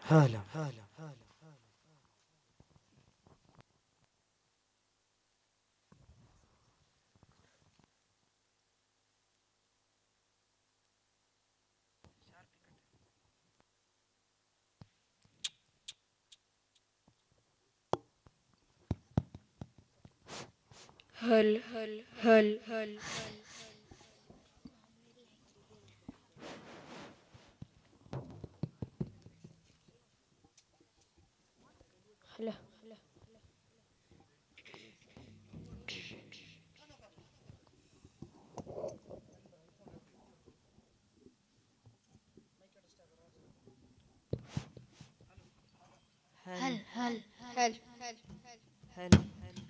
هلا. هل هل هل هل هلا. هل هل هل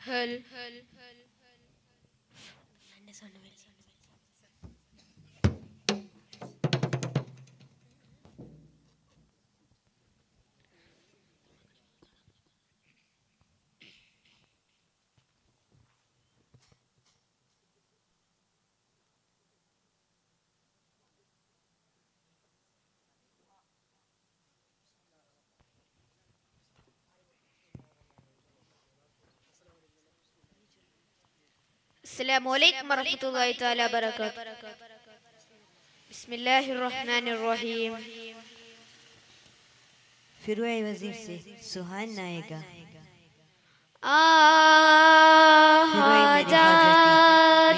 هل هل السلام عليكم ورحمة الله تعالى وبركاته. بسم الله الرحمن الرحيم. फिरुए वजीर से सुहान आएगा। ख्वाजा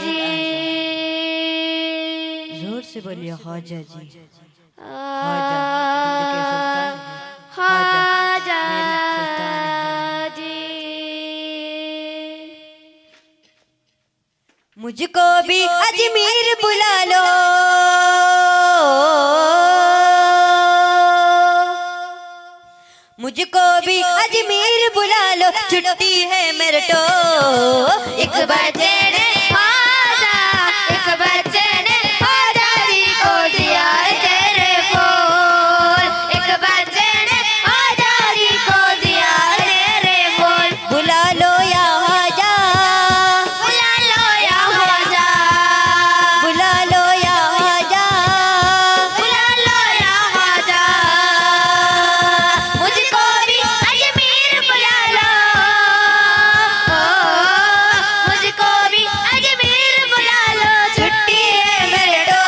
जी, जोर से बोलिए ख्वाजा जी। ख्वाजा जी, मुझको भी अजमेर बुला लो, मुझको भी अजमेर बुला लो, छुट्टी है मेरे तो। एक बच्चे ने ख्वाजा, एक बच्चे ने ख्वाजा जी को दिया तेरे फूल, एक बच्चे ने ख्वाजा जी को दिया तेरे फूल। बुला लो या ख्वाजा, बुला लो या ख्वाजा, बुला लो या ख्वाजा, बुला लो या ख्वाजा, मुझको भी अजमेर बुला लो, मुझको भी अजमेर बुला लो, छुट्टी है मेरे तो।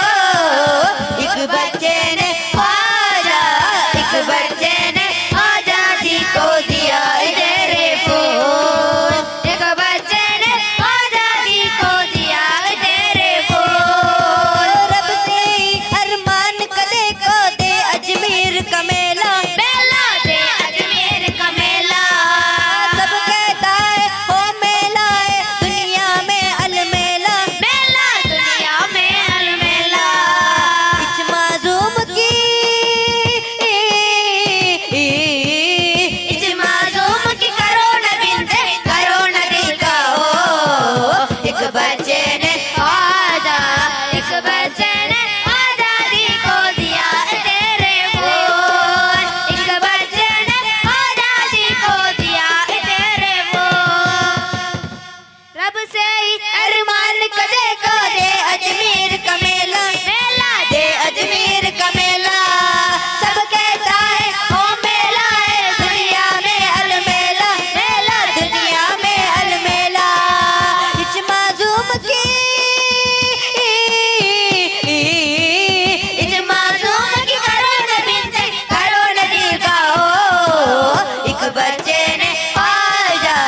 एक बच्चे ने ख्वाजा, एक बच्चे ने ख्वाजा जी को दिया तेरे फूल, एक बच्चे ने ख्वाजा जी को दिया तेरे फूल। रब से अरमान कदे को दे अजमेर का मेला, मेला दे अजमेर का मेला, सब कहता है ओ मेला है दुनिया में अलमेला। मेला दुनिया में अलमेला, इस मासूम की इस मासूम की करो न बिनते, करो न दिल का हो। एक बच्चे ने ख्वाजा, एक बच्चे ने ख्वाजा जी को दिया तेरे फूल, एक बच्चे ने ख्वाजा जी को दिया तेरे फूल। रब से ही अरमान कदे को दे अजमेर का मेला, मेला दे अजमेर का मेला, सब कहता है ओ मेला है दुनिया में अलमेला, मेला दुनिया में अलमेला। इस मासूम की इस मासूम की करो न बिनते, करो न दिल का हो। एक बच्चे ने ख्वाजा,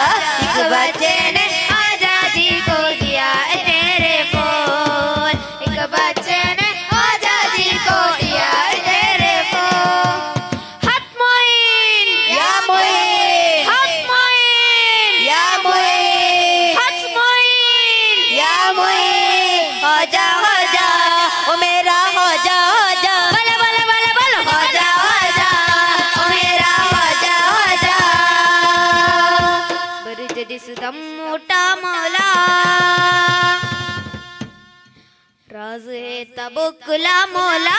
एक बच्चे ने ख्वाजा जी को दिया तेरे फूल, एक बच्चे ने ख्वाजा जी को दिया तेरे फूल। हक मोइन या मोइन, हक मोइन या मोइन, हक मोइन, या मोइन, ख्वाजा ख्वाजा ओ मेरा ख्वाजा ख्वाजा, बला बला बला बला ख्वाजा ख्वाजा, ओ मेरा ख्वाजा ख्वाजा। बरजदी सुदम मोटा मौला, राज है तबुकुला मौला,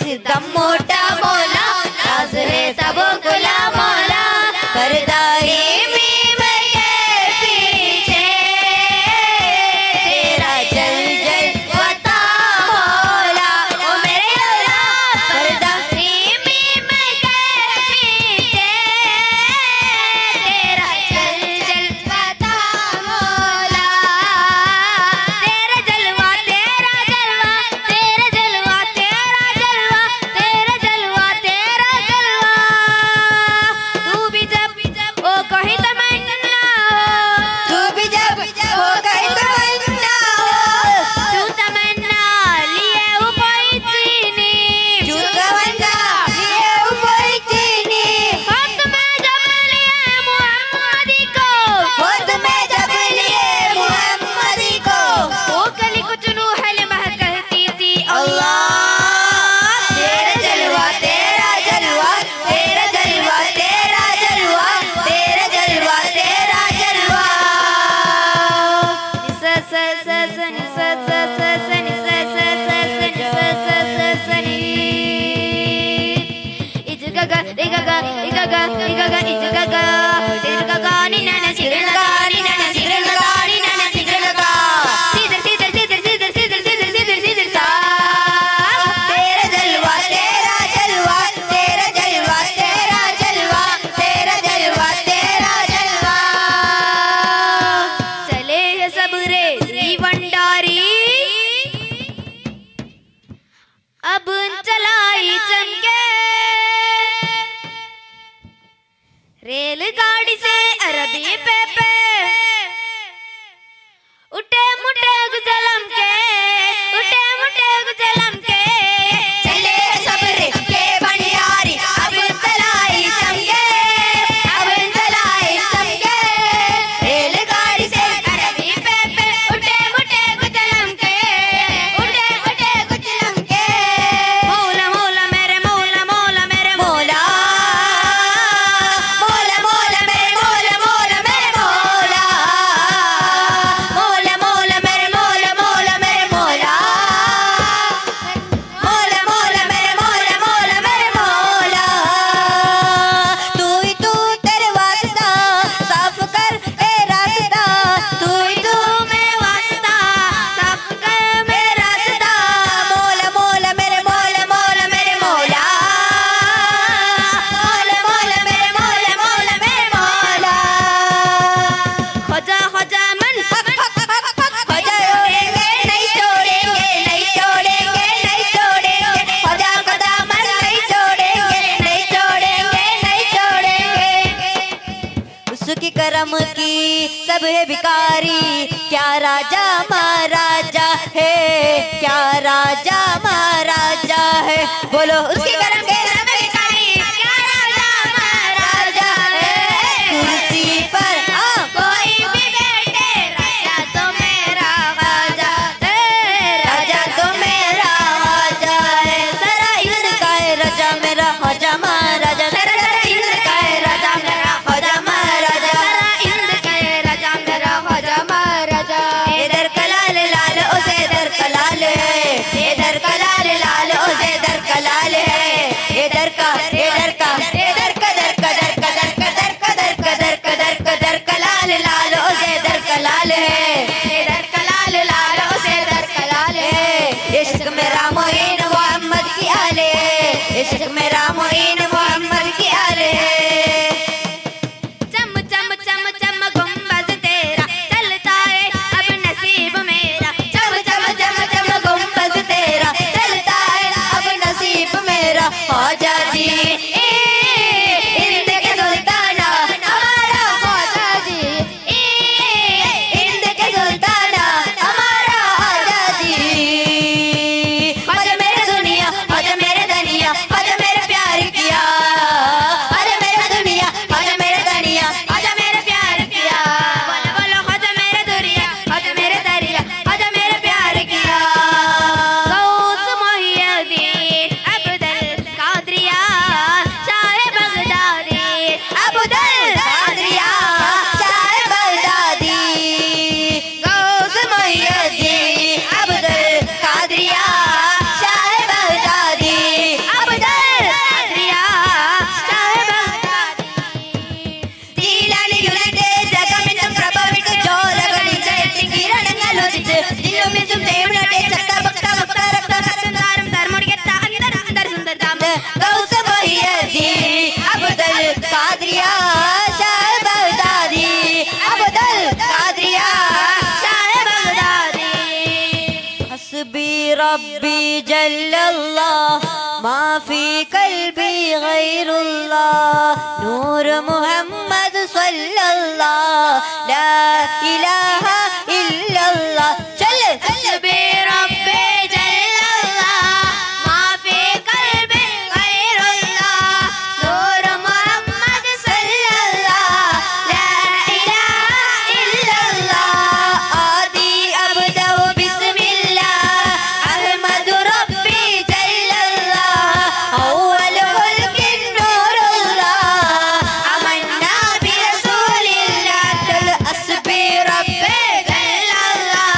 सिद्धम मोटा मौला, राज है तबुकुला मौला, परदाई मीम के पीछे तेरा जल जल बता मौला, ओ मेरे मौला, परदा मीम के चमके रेलगाड़ी से अरबी पे उठे मुठे गुजलम के उठे मुठे गुजलम के चले सब्र के बनियारी अब तलाई चमके अब तलाई चमके रेलगाड़ी से अरबी पे उठे मुठे गुजलम के उठे मुठे गुजलम के मौला मौला मेरे मौला मौला मेरे मौला मौला मौला मेरे मौला मौला मेरे मौला मौला मौला मेरे मौला मौला मेरे मौला मौला मौला मेरे मौला मौला मेरे मौला तू ही तू तेरे वास्ता साफ कर ए रास्ता तू ही तू मैं वास्ता सब कर मेरा रास्ता मौला मौला मेरे मौला मौला मेरे मौला मौला मौला मेरे मौला मौला मेरे मौला खजा खजा मन खजा छोड़ेंगे नहीं छोड़ेंगे नहीं छोड़ेंगे नहीं छोड़ेंगे खजा खजा मन नहीं छोड़ेंगे नहीं छोड़ेंगे नहीं छोड़ेंगे उसकी करम की सब है भिखारी क्या राजा महाराजा है क्या राजा महाराजा है बोलो उसकी करम के सब भिखारी क्या राजा महाराजा है कुर्सी पर कोई भी बैठे राजा तो मेरा राजा है राजा तो मेरा राजा है सारा इंद्र का है राजा मेरा राजा महाराजा सारा इंद्र का है राजा मेरा राजा महाराजा सारा इंद्र के राजा मेरा राजा महाराजा इधर कलाल लाल उसे इधर कलाल है इधर कलाल लाल उसे इधर कलाल है इधर का इधर का इधर कदर कदर कदर कदर कदर कदर कदर कदर कलाल लाल उसे इधर कलाल है इधर कलाल लाल उसे इधर कलाल है इश्क मेरा मोइन मोहम्मद की आले इश्क मेरा मोइन मोहम्मद की आले चम चम चम चम गुंबद तेरा चलता है अब नसीब मेरा चम चम चम चम गुंबद तेरा चलता है अब नसीब मेरा ख्वाजा जी हिंद के सुल्ताना हमारा ख्वाजा जी हिंद के सुल्ताना हमारा ख्वाजा जी आज मेरे दुनिया आज मेरे दनिया आज मेरे प्यार किया आज मेरे दुनिया आज मेरे दनिया आजा मेरे प्यार किया बोलो बोलो आजा मेरे दुरिया आजा मेरे दरिया आजा मेरे प्यार किया गौस मोहिउद्दीन अब्दुल कादरिया शाह बगदादी अब्दुल कादरिया शाह बगदादी गौस मोहिउद्दीन अब्दुल कादरिया शाह बगदादी अब्दुल कादरिया शाह बगदादी ജീലാനി യുനൈറ്റേ ജഗമിനും പ്രഭവിട്ട് ജോലകളിൽ കിരണങ്ങളുദിച്ച് ജില്ലുമിസും തേവനട്ടെ ചക്ക ഭക്ത ഭക്ത രക്ത दारम धर्मोड़ के अंदर अंदर सुंदर दाम गौस मोहिउद्दीन अब्दुल कादरिया शाह बगदादी अब्दुल कादरिया शाह बगदादी हस्बी रब्बी जल्लल्लाह मा फी कल्बी गैरुल्लाह नूर मुहम्मद सल्लल्लाह ला इलाहा इल्लल्लाह चल हस्बी रब्बी जल्लल्लाह माफी कल्बी गैरुल्लाह नूर मोहम्मद सल्लल्लाह ला इलाहा इल्लल्लाह आदि अब्दु बिस्मिल्लाह अहमद रब्बी जल्लल्लाह अव्वल खुल्क़ि नूरुल्लाह अमन्ना बिरसूलिल्लाह चल हस्बी रब्बी जल्लल्लाह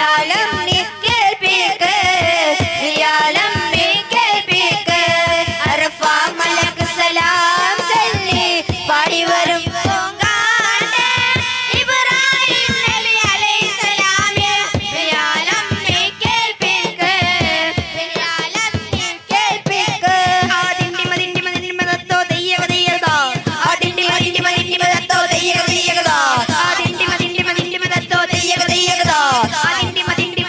യാലം നീ കേൾപ്പിക്ക് യാലം നീ കേൾപ്പിക്ക് അറഫ മലക്ക് സലാം ചൊല്ലി പാടി വരും പൂങ്കാറ്റേ ഇബ്രാഹിം നബി അലൈഹിസ്സലാമേ യാലം നീ കേൾപ്പിക്ക് യാലം നീ കേൾപ്പിക്ക് ആദിണ്ടി മദിണ്ടി മദിണ്ടി മദത്തോ ദയ്യക ദയ്യകദാ ആദിണ്ടി മദിണ്ടി മദിണ്ടി മദത്തോ ദയ്യക ദയ്യകദാ ആദിണ്ടി മദിണ്ടി മദിണ്ടി മദത്തോ ദയ്യക ദയ്യകദാ ആദിണ്ടി മദിണ്ടി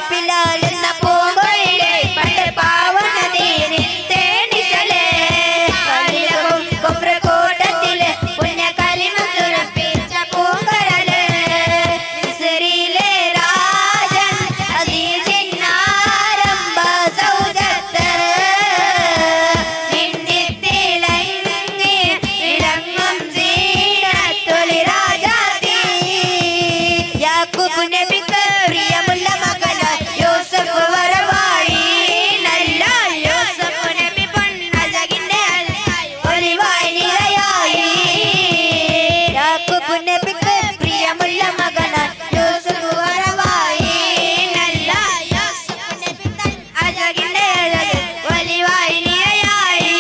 ആരിപ്പിലാൽ എന്ന പൂങ്കൊയിലെ പണ്ട് പാവണതീനിത്തെ നിശലേ കലിലകും കുഫ്രകൂട്ടത്തിലെ പുണ്യ കലിമ തുറപ്പിച്ച പൂങ്കരല് മിസ്രിലെ രാജൻ അസീസിനാരംഭ സൗജത്ത് നിന്നിത്തിളങ്ങി ഇളങ്ങും സീനത്തൊളി രാജാതി യാക്കൂബ് നബിക്ക് പ്രിയമുള്ള മകന യൂസഫ് വരവായി നല്ല യൂസഫ് നബി പൊന്നഴകിന്റെ ഒലിവായി നിറയായി യാക്കൂബ് നബിക്ക് പ്രിയമുള്ള മകന യൂസഫ് വരവായി നല്ല യൂസഫ് നബി അഴകിന്റെ ഒലിവായി നിറയായി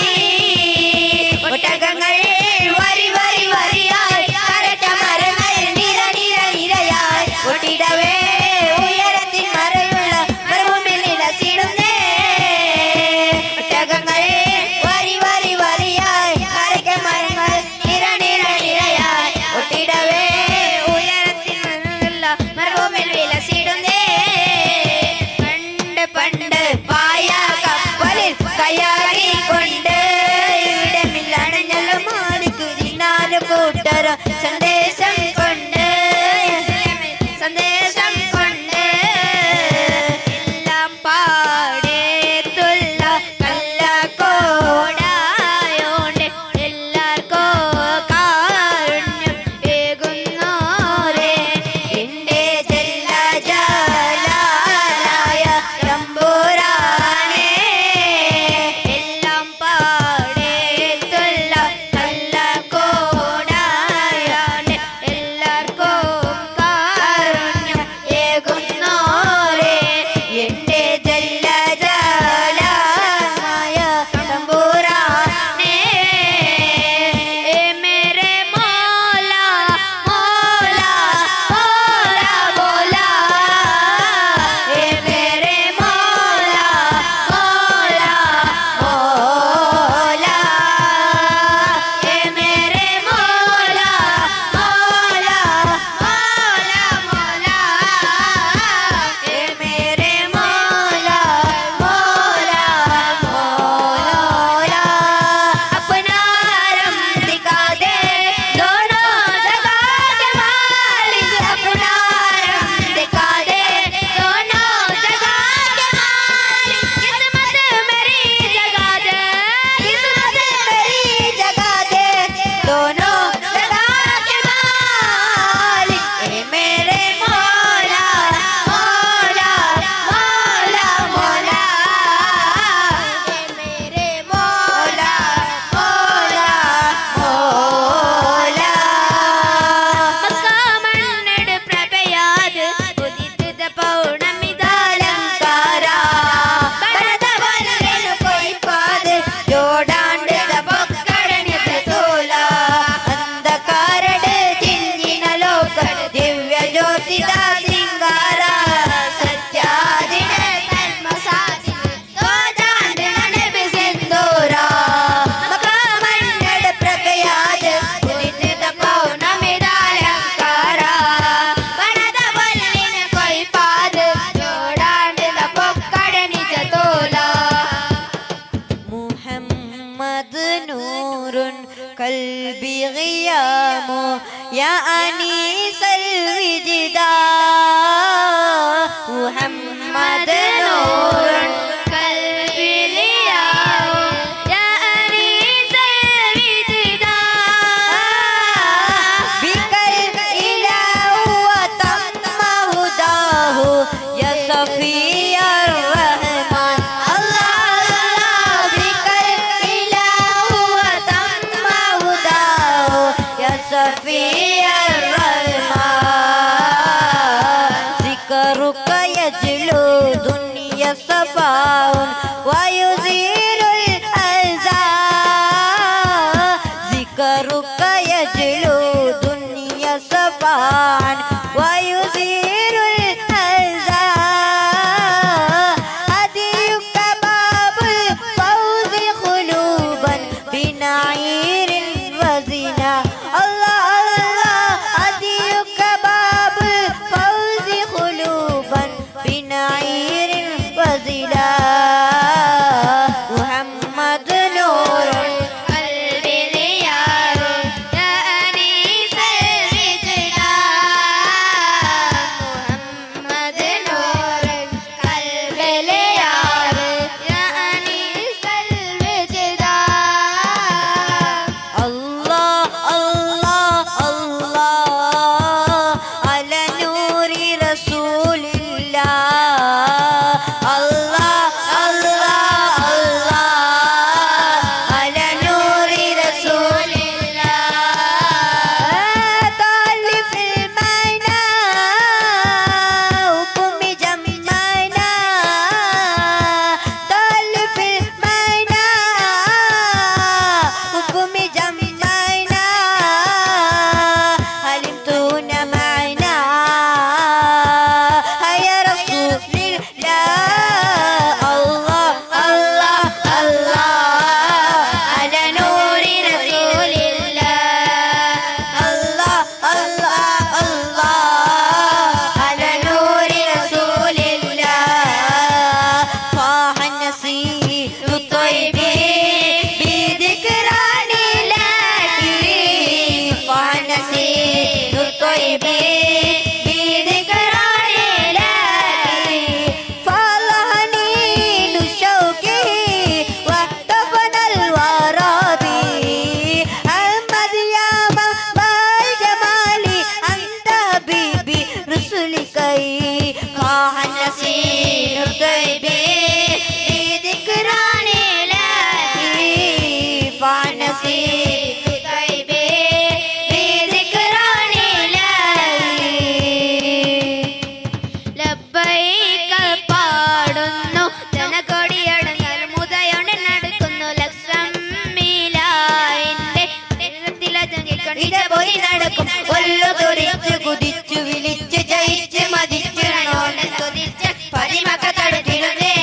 ഒട്ടകങ്ങൾ വരി വരി വരിയായി കരട്ട മരങ്ങൾ നിര നിര നിരയായി ഒട്ടിടവേ ഉയരത്തിൽ മറയുള്ള മരുഭൂമിയിൽ നിലച്ചിടുന്നേ ഒട്ടകങ്ങൾ വരി വരി വരിയായി കരട്ട മരങ്ങൾ നിര നിര നിരയായി ഒട്ടിടവേ ഉയരത്തിൽ മറയുള്ള മരുഭൂമിയിൽ വിലസിടുന്നേ പണ്ട് പണ്ട് പായ കപ്പലിൽ കയറിക്കൊണ്ട് ഇവിടെ മില്ലണഞ്ഞല്ലോ മാലിക്ക് ദിനാല് കൂട്ടരോ സന്ദേശം കൊണ്ട് എല്ലാം പാടേത്തുള്ള കള്ളക്കോടായോണ്ട് എല്ലാവർക്കോ കാരുണ്യം ഏകുന്നോരേ എന്റെ ജലാലായ തമ്പുരാനേ എല്ലാം പാടേത്തുള്ള കള്ളക്കോടായോണ്ട് എല്ലാവർക്കോ കാരുണ്യം ഏകുന്നോരേ എന്റെ ജലാലായ തമ്പുരാനേ ഏ മേരെ മൗല മൗല മൗല മൗല ഏ മേരെ മൗല മൗല മൗല ഏ മേരെ മൗല മൗല മൗല മൗല ഏ മേരെ മൗല മൗല മൗല अपना रम दिखा दे दोनों जगह के मालिक अपना रम दिखा दे दोनों जगह के मालिक किस्मत मेरी जगा दे किस्मत मेरी जगा दे दोनों जगह के मालिक ए मेरे मौला मौला मौला मौला ए मेरे मौला मौला मौला മക്കാമണ്ണട് പ്രഭയാത് ഉദിത പൗർണമിതാലങ്കാര ഭരതവനു കൊയ്പാത് ജോടാണ്ട് പൊക്കടഞ്ഞത് തോല അന്ധകാരട് ചിന്നിന ലോക ദിവ്യ ജ്യോതിദ സിംഗാര സത്യാദിന തന്മസാദിന തോജാണ്ട് നനബി സിന്ദൂര മക്കാമണ്ണട് പ്രഭയാത് ഉദിത പൗർണമിതാലങ്കാര ഭരതവനു കൊയ്പാത് ജോടാണ്ട് പൊക്കടഞ്ഞത് തോല محمد نور قلبي غيام يا أنيس الوجدان محمد نور قلبي غيام يا أنيس الوجدان بك الإله وتم هداه يا صفي الرحمن الله الله بك الإله وتم هداه يا صفي الرحمن ذكرك يجلو دنيا صفاء ويزيل الأحزان ذكرك يجلو دنيا صفاء ويزيل الأحزان هديك باب الفوز قلوبا بنعير وزنا الله الله هديك باب الفوز قلوبا بنعير من عير وزلا محمد نور قلب ضياء يا أنيس الوجدان محمد نور قلب ضياء يا أنيس الوجدان الله الله الله على نور رسول الله الله الله الله على نور رسول الله طالف المعنى وقم جمعنا طالف المعنى وقم جمعنا علمتون معنا يا رسول الله الله الله الله على نور رسول الله الله الله الله على نور رسول الله فاح النسيم الطيب بذكران الله فاح النسيم الطيب بذكران الله فالهنين شوقه واحتفنا الورابي أحمد يا منبع الجمال أنت حبيبي رسلك فاح النسيم الطيب بذكران الله فاح النسيم الطيب بذكران الله ലബ്ബൈക പാടുന്നു ജനകൊടിയടങ്ങൽ മുതയോടെ നടക്കുന്നു ലക്ഷം മീലായിന്റെ ഇതേപോലെ നടക്കും ഒല്ലു തുറിച്ച് കുതിച്ചു വിളിച്ച് ജയിച്ച് മതിച്ച് ോടെ സ്തുതിച്ച് പതിമക്ക തടുത്തിടുന്നേ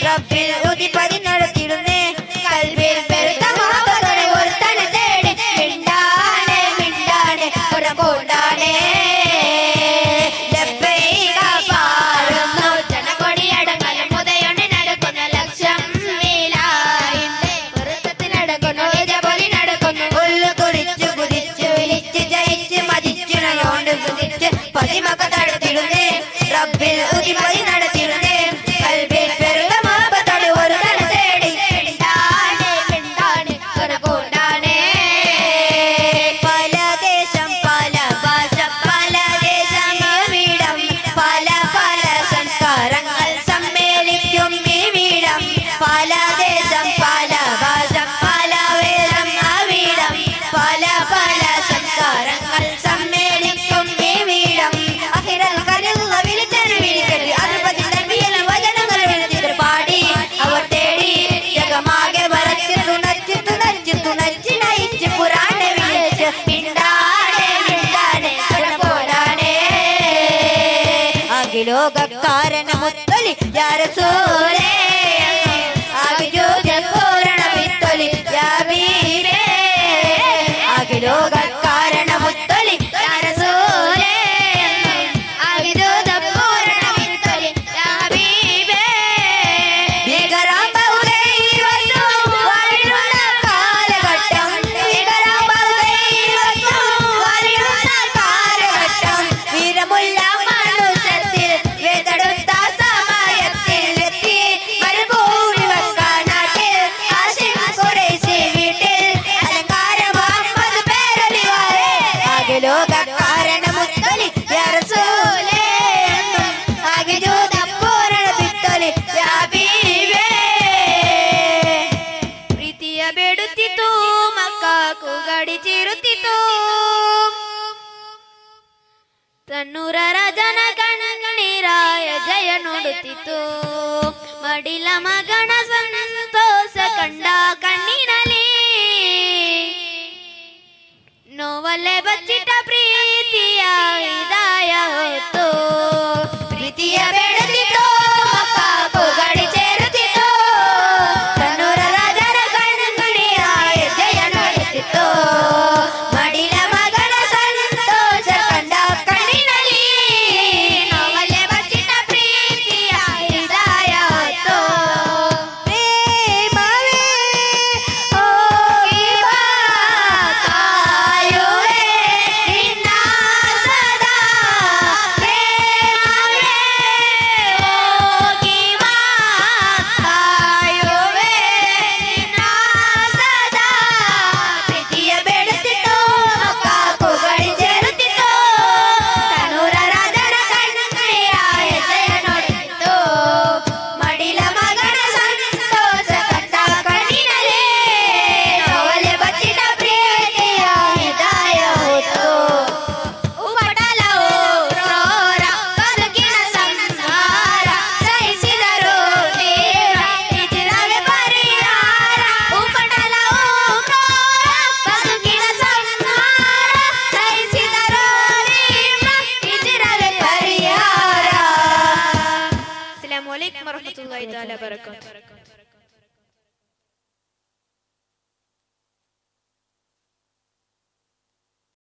റബ്ബിൽ ഉതി പതി നടത്തിടുന്നേ കൽവിൽ പെരുത്ത മഹബത്തോടെ ഒരുത്തനെ തേടി മിണ്ടാനെ മിണ്ടാനെ പുറകോടാനെ ലബ്ബൈക പാടുന്നു ജനകൊടിയടങ്ങൽ മുതയോടെ നടക്കുന്ന ലക്ഷം മീലായിന്റെ വൃത്തത്തിലടക്കുന്നു ഇതേപോലെ നടക്കുന്നു ഒല്ലു തുറിച്ച് കുതിച്ചു വിളിച്ച് ജയിച്ച് മതിച്ചിണയോണ്ട് സ്തുതിച്ച് പതിമക്ക തടുത്തിടുന്നേ റബ്ബിൽ ഉതി പതി നടത്തിടുന്നേ കൽവിൽ പെരുത്ത മഹബത്തോടെ ഒരുത്തനെ തേടി മിണ്ടാനെ മിണ്ടാനെ പുറകോടാനെ പല ദേശം പല ഭാഷ പല ദേശം വീടം പല പല സംസ്കാരങ്ങൾ സമ്മേളിക്കും ഈ വീടം പല ദേശം പല ഭാഷ പല വേദം വീടം പല പല സംസ്കാരങ്ങൾ സമ്മേളിക്കും ഈ വീടം അഖിരൽ കരുള്ള വിളിച്ചന് വിളിക്കരുത് അതുപതി നബിയെല്ലാം വചനങ്ങൾ വിളിച്ചിട്ട് പാടി അവർ തേടി ജഗമാകെ വരച്ച് തുണച്ച് തുണച്ച് തുണച്ച് നയിച്ച് പുരാണെ വിളിച്ച് മിണ്ടാനെ മിണ്ടാനെ പുറപോടാനെ അഖിലോകാരണ മുത്തലി യാ റസൂലേ അഖിലോകപൂരണ വിത്തലി യാ ഹബീബേ അഖിലോകാരണ മുത്തലി യാ റസൂലേ അവിരോധപൂരണ വിത്തലി യാ ഹബീബേ ഭീകരാബൗദൈവത്വം വാഴുന്ന കാലഘട്ടം ഭീകരാബൗദൈവത്വം വാഴുന്ന കാലഘട്ടം വീരമുള്ള മനുഷ്യത്തിൽ വേദെടുത്ത സമയത്തിൽ എത്തി മരുഭൂമി വക്കാനാട്ടിൽ ഹാഷിം ഖുറൈശി വീട്ടിൽ അലങ്കാര മുഹമ്മദ് പേരൊലിവാരേ അഖിലോകാരണ മുത്തലി യാ റസൂലേ അഖിലോകപൂരണ വിത്തലി യാ ഹബീബേ ಪ್ರೀತಿಯ ಬೇಡುತ್ತಿತ್ತು ಮಕ್ಕಾಕು ಗಡಿಚಿರುತ್ತಿತ್ತು ತನ್ನೂರ ರಾಜನ ಕಣ್ಣೀರಾಯ ಜಯ ನೋಡುತ್ತಿತ್ತು ಮಡಿಲ ಮಗನ ಸಂತೋಷ ಕಂಡ ಕಣ್ಣಿನಲ್ಲಿ ನೋವಲ್ಲೇ ಬಚ್ಚಿಟ್ಟ ಪ್ರೀತಿಯ ಹೃದಯ ಹೊತ್ತು ಪ್ರೀತಿಯ ಬೇಡುತ್ತಿತ್ತು ಮಕ್ಕಾಕು ಗಡಿ ಸೇರುತ್ತಿತ್ತು ತನ್ನೂರ ರಾಜರ ಕಣ್ಣುಗಳಿಯಾಯ ಜಯ ನೋಡುತ್ತಿತ್ತು ಮಡಿಲ ಮಗನ ಸಂತೋಷ ಕಂಡ ಕಣ್ಣಿನಲ್ಲಿ ನೋವಲ್ಲೇ ಬಚ್ಚಿಟ್ಟ ಪ್ರೀತಿಯ വറഹ്മത്തുള്ളാഹി തആല ബറകാതുഹു.